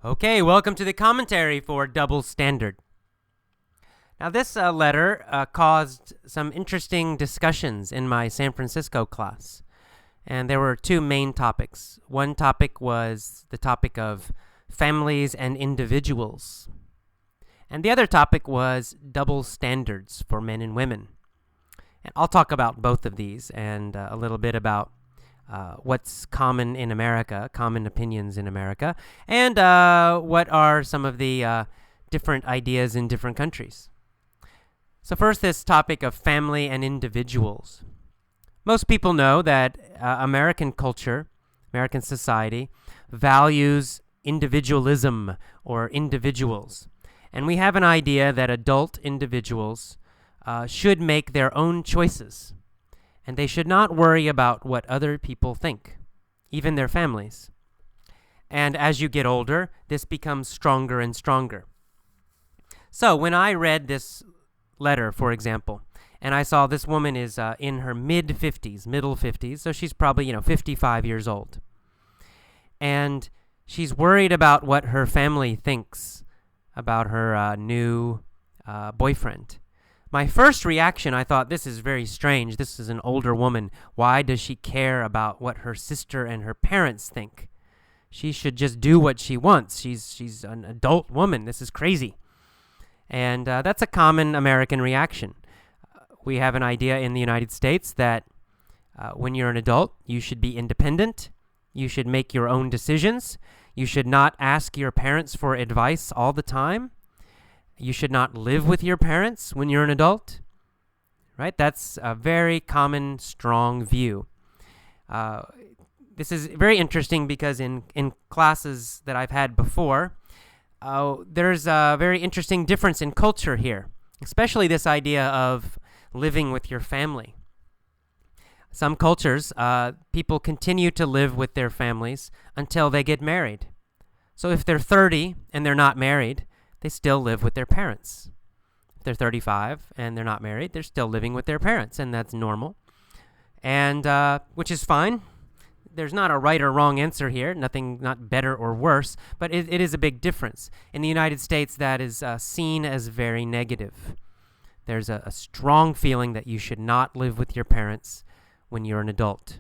Okay, welcome to the commentary for Double Standard. Now, this letter caused some interesting discussions in my San Francisco class, and there were two main topics. One topic was the topic of families and individuals, and the other topic was double standards for men and women. And I'll talk about both of these and a little bit about what's common in America, common opinions in America, and what are some of the different ideas in different countries. So first, this topic of family and individuals. Most people know that American culture, American society, values individualism or individuals. And we have an idea that adult individuals should make their own choices. And they should not worry about what other people think, even their families. And as you get older, this becomes stronger and stronger. So when I read this letter, for example, and I saw this woman is in her mid-50s, middle 50s, so she's probably, 55 years old. And she's worried about what her family thinks about her new boyfriend. My first reaction, I thought, this is very strange. This is an older woman. Why does she care about what her sister and her parents think? She should just do what she wants. She's an adult woman. This is crazy. And that's a common American reaction. We have an idea in the United States that when you're an adult, you should be independent. You should make your own decisions. You should not ask your parents for advice all the time. You should not live with your parents when you're an adult, right? That's a very common, strong view. This is very interesting because in classes that I've had before, there's a very interesting difference in culture here, especially this idea of living with your family. Some cultures, people continue to live with their families until they get married. So if they're 30 and they're not married, they still live with their parents. If they're 35 and they're not married, they're still living with their parents, and that's normal, and which is fine. There's not a right or wrong answer here, not better or worse, but it is a big difference. In the United States, that is seen as very negative. There's a strong feeling that you should not live with your parents when you're an adult.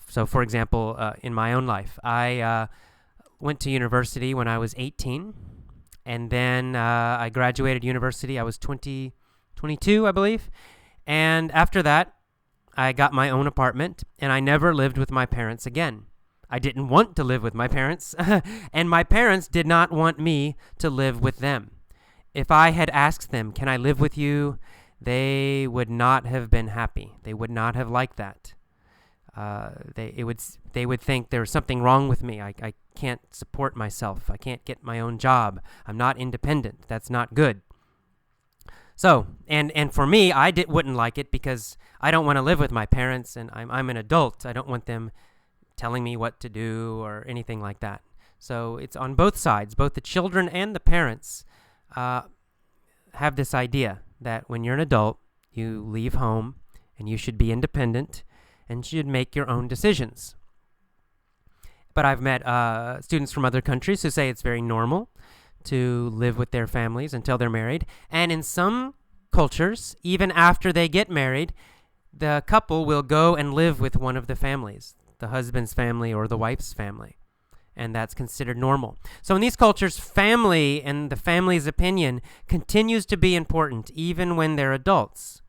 So, for example, in my own life, I went to university when I was 18. And then I graduated university. I was 22, I believe. And after that, I got my own apartment, and I never lived with my parents again. I didn't want to live with my parents, and my parents did not want me to live with them. If I had asked them, can I live with you, they would not have been happy. They would not have liked that. They would think there's something wrong with me. I can't support myself. I can't get my own job. I'm not independent. That's not good. So, and for me, wouldn't like it because I don't want to live with my parents, and I'm an adult. I don't want them telling me what to do or anything like that. So it's on both sides. Both the children and the parents have this idea that when you're an adult, you leave home and you should be independent and should make your own decisions. But I've met students from other countries who say it's very normal to live with their families until they're married. And in some cultures, even after they get married, the couple will go and live with one of the families, the husband's family or the wife's family. And that's considered normal. So in these cultures, family and the family's opinion continues to be important even when they're adults.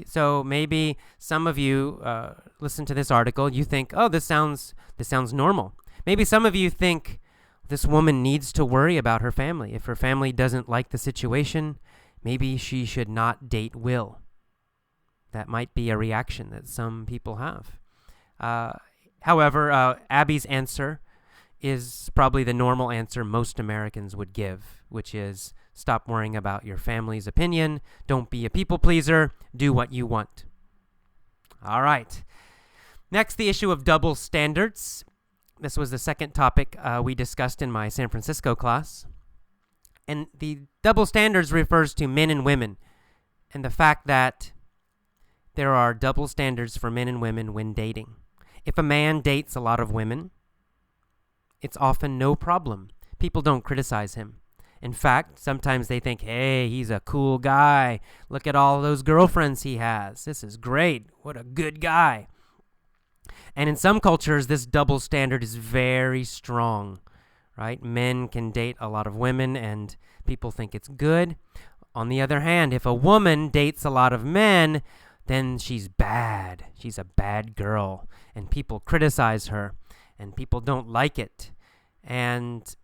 So maybe some of you listen to this article, you think, oh, this sounds normal. Maybe some of you think this woman needs to worry about her family. If her family doesn't like the situation, maybe she should not date Will. That might be a reaction that some people have. However, Abby's answer is probably the normal answer most Americans would give, which is stop worrying about your family's opinion. Don't be a people pleaser. Do what you want. All right. Next, the issue of double standards. This was the second topic we discussed in my San Francisco class. And the double standards refers to men and women and the fact that there are double standards for men and women when dating. If a man dates a lot of women, it's often no problem. People don't criticize him. In fact, sometimes they think, hey, he's a cool guy. Look at all those girlfriends he has. This is great. What a good guy. And in some cultures, this double standard is very strong, right? Men can date a lot of women, and people think it's good. On the other hand, if a woman dates a lot of men, then she's bad. She's a bad girl, and people criticize her, and people don't like it. And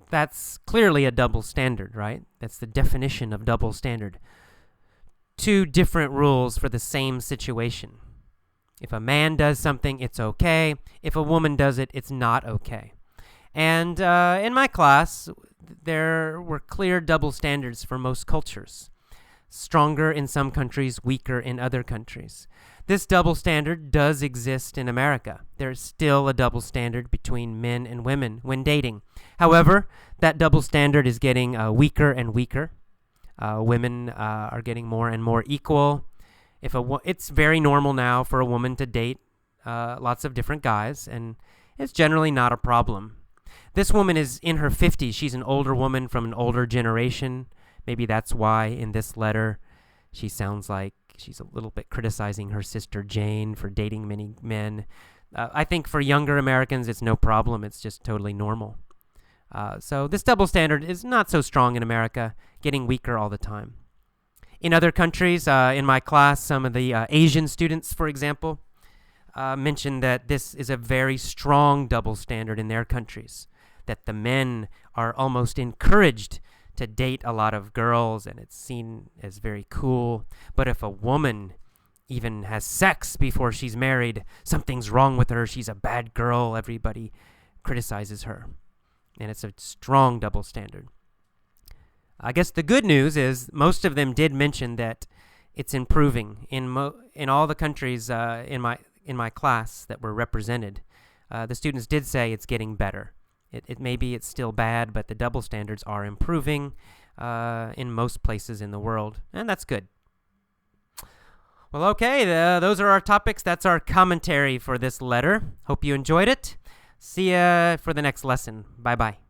that's clearly a double standard, right? That's the definition of double standard. Two different rules for the same situation. If a man does something, it's okay. If a woman does it, it's not okay. And in my class, there were clear double standards for most cultures. Stronger in some countries, weaker in other countries. This double standard does exist in America. There is still a double standard between men and women when dating. However, that double standard is getting weaker and weaker. Women are getting more and more equal. It's very normal now for a woman to date lots of different guys, and it's generally not a problem. This woman is in her 50s. She's an older woman from an older generation. Maybe that's why in this letter she sounds like she's a little bit criticizing her sister Jane for dating many men. I think for younger Americans, it's no problem. It's just totally normal. So this double standard is not so strong in America, getting weaker all the time. In other countries, in my class, some of the Asian students, for example, mentioned that this is a very strong double standard in their countries, that the men are almost encouraged to date a lot of girls, and it's seen as very cool. But if a woman even has sex before she's married, something's wrong with her. She's a bad girl. Everybody criticizes her. And it's a strong double standard. I guess the good news is most of them did mention that it's improving in all the countries in my class that were represented. The students did say it's getting better. It maybe it's still bad, but the double standards are improving in most places in the world, and that's good. Well, okay, those are our topics. That's our commentary for this letter. Hope you enjoyed it. See ya for the next lesson. Bye-bye.